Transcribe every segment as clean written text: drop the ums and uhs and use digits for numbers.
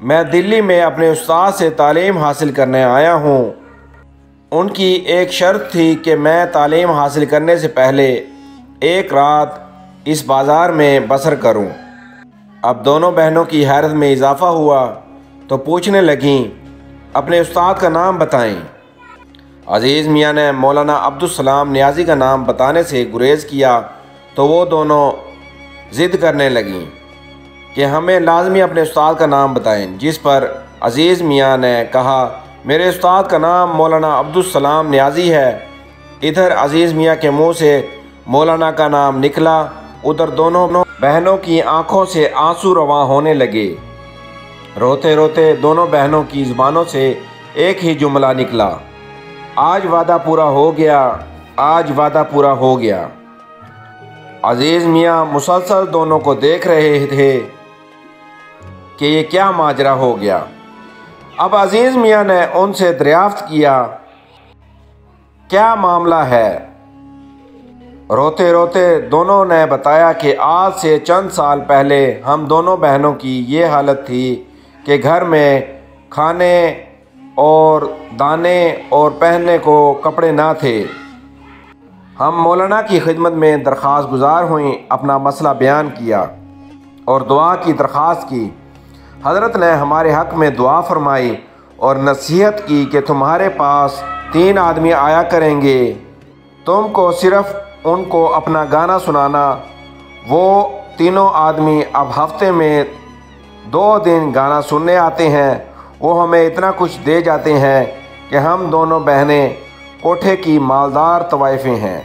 میں دلی میں اپنے استاد سے تعلیم حاصل کرنے آیا ہوں۔ ان کی ایک شرط تھی کہ میں تعلیم حاصل کرنے سے پہلے ایک رات اس بازار میں بسر کروں۔ اب دونوں بہنوں کی حیرت میں اضافہ ہوا تو پوچھنے لگیں، اپنے استاد کا نام بتائیں۔ عزیز میاں نے مولانا عبدالسلام نیازی کا نام بتانے سے گریز کیا تو وہ دونوں ضد کرنے لگیں کہ ہمیں لازمی اپنے استاد کا نام بتائیں، جس پر عزیز میاں نے کہا، میرے استاد کا نام مولانا عبدالسلام نیازی ہے۔ ادھر عزیز میاں کے منہ سے مولانا کا نام نکلا، ادھر دونوں بہنوں کی آنکھوں سے آنسو رواں ہونے لگے۔ روتے روتے دونوں بہنوں کی زبانوں سے ایک ہی جملہ نکلا، آج وعدہ پورا ہو گیا، آج وعدہ پورا ہو گیا۔ عزیز میاں مسلسل دونوں کو دیکھ رہے تھے کہ یہ کیا ماجرا ہو گیا۔ اب عزیز میاں نے ان سے دریافت کیا، کیا معاملہ ہے؟ روتے روتے دونوں نے بتایا کہ آج سے چند سال پہلے ہم دونوں بہنوں کی یہ حالت تھی کہ گھر میں کھانے اور دانے اور پہننے کو کپڑے نہ تھے۔ ہم مولانا کی خدمت میں درخواست گزار ہوئیں، اپنا مسئلہ بیان کیا اور دعا کی درخواست کی۔ حضرت نے ہمارے حق میں دعا فرمائی اور نصیحت کی کہ تمہارے پاس 3 آدمی آیا کریں گے، تم کو صرف ان کو اپنا گانا سنانا۔ وہ تینوں آدمی اب ہفتے میں 2 دن گانا سننے آتے ہیں۔ وہ ہمیں اتنا کچھ دے جاتے ہیں کہ ہم دونوں بہنیں کوٹھے کی مالدار طوائفیں ہیں۔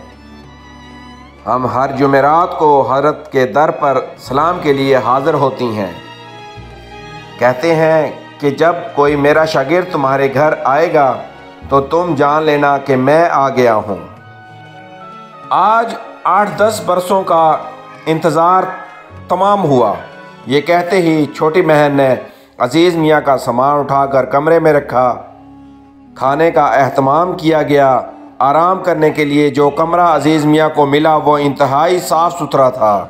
ہم ہر جمعرات کو حضرت کے در پر سلام کے لیے حاضر ہوتی ہیں۔ کہتے ہیں کہ جب کوئی میرا شاگرد تمہارے گھر آئے گا تو تم جان لینا کہ میں آ گیا ہوں۔ آج 8-10 برسوں کا انتظار تمام ہوا۔ یہ کہتے ہی چھوٹی بہن نے عزیز میاں کا سامان اٹھا کر کمرے میں رکھا۔ کھانے کا اہتمام کیا گیا۔ آرام کرنے کے لیے جو کمرہ عزیز میاں کو ملا وہ انتہائی صاف ستھرا تھا۔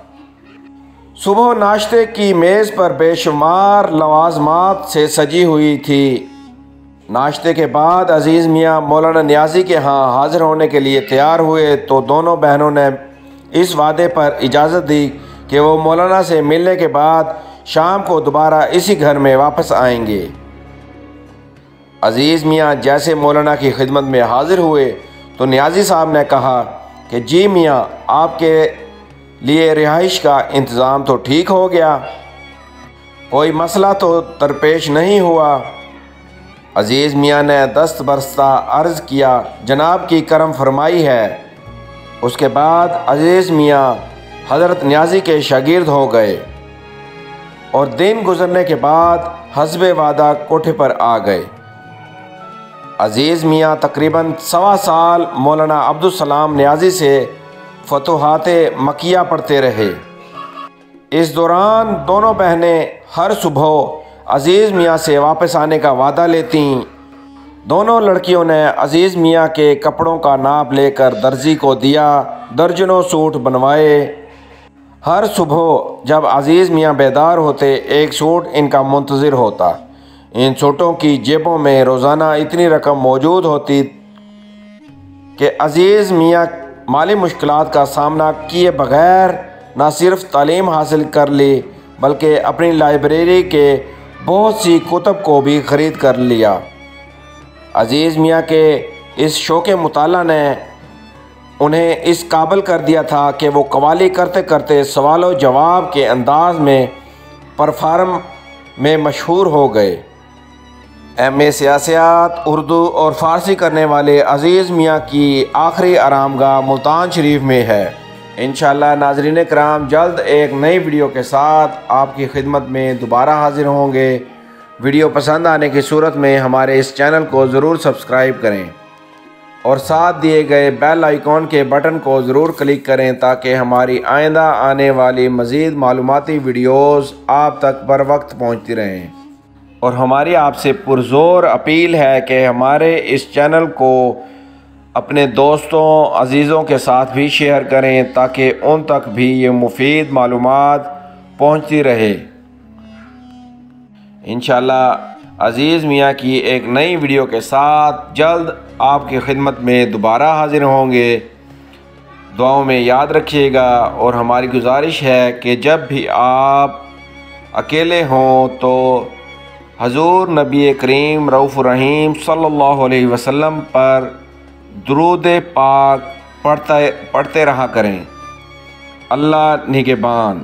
صبح ناشتے کی میز پر بے شمار لوازمات سے سجی ہوئی تھی۔ ناشتے کے بعد عزیز میاں مولانا نیازی کے ہاں حاضر ہونے کے لیے تیار ہوئے تو دونوں بہنوں نے اس وعدے پر اجازت دی کہ وہ مولانا سے ملنے کے بعد شام کو دوبارہ اسی گھر میں واپس آئیں گے۔ عزیز میاں جیسے مولانا کی خدمت میں حاضر ہوئے تو نیازی صاحب نے کہا کہ جی میاں، آپ کے لیے رہائش کا انتظام تو ٹھیک ہو گیا، کوئی مسئلہ تو درپیش نہیں ہوا؟ عزیز میاں نے دست برستہ عرض کیا، جناب کی کرم فرمائی ہے۔ اس کے بعد عزیز میاں حضرت نیازی کے شاگرد ہو گئے اور دن گزرنے کے بعد حسب وعدہ کوٹھے پر آ گئے۔ عزیز میاں تقریباً 1.25 سال مولانا عبدالسلام نیازی سے فتوحات مکیہ پڑھتے رہے۔ اس دوران دونوں بہنیں ہر صبح عزیز میاں سے واپس آنے کا وعدہ لیتیں۔ دونوں لڑکیوں نے عزیز میاں کے کپڑوں کا ناپ لے کر درزی کو دیا، درجنوں سوٹ بنوائے۔ ہر صبح جب عزیز میاں بیدار ہوتے ایک سوٹ ان کا منتظر ہوتا۔ ان سوٹوں کی جیبوں میں روزانہ اتنی رقم موجود ہوتی کہ عزیز میاں مالی مشکلات کا سامنا کیے بغیر نہ صرف تعلیم حاصل کر لی بلکہ اپنی لائبریری کے بہت سی کتب کو بھی خرید کر لیا۔ عزیز میاں کے اس شوق مطالعہ نے انہیں اس قابل کر دیا تھا کہ وہ قوالی کرتے کرتے سوال و جواب کے انداز میں پرفارم میں مشہور ہو گئے۔ ایم.اے. سیاست، اردو اور فارسی کرنے والے عزیز میاں کی آخری آرام گاہ ملتان شریف میں ہے۔ انشاءاللہ ناظرین کرام جلد ایک نئی ویڈیو کے ساتھ آپ کی خدمت میں دوبارہ حاضر ہوں گے۔ ویڈیو پسند آنے کی صورت میں ہمارے اس چینل کو ضرور سبسکرائب کریں اور ساتھ دیے گئے بیل آئیکن کے بٹن کو ضرور کلک کریں تاکہ ہماری آئندہ آنے والی مزید معلوماتی ویڈیوز آپ تک بر وقت پہنچتی رہیں۔ اور ہماری آپ سے پرزور اپیل ہے کہ ہمارے اس چینل کو اپنے دوستوں عزیزوں کے ساتھ بھی شیئر کریں تاکہ ان تک بھی یہ مفید معلومات پہنچتی رہے۔ انشاءاللہ عزیز میاں کی ایک نئی ویڈیو کے ساتھ جلد آپ کی خدمت میں دوبارہ حاضر ہوں گے۔ دعاؤں میں یاد رکھیے گا، اور ہماری گزارش ہے کہ جب بھی آپ اکیلے ہوں تو حضور نبی کریم رؤوف الرحیم صلی اللہ علیہ وسلم پر درود پاک پڑھتے رہا کریں۔ اللہ نگہبان۔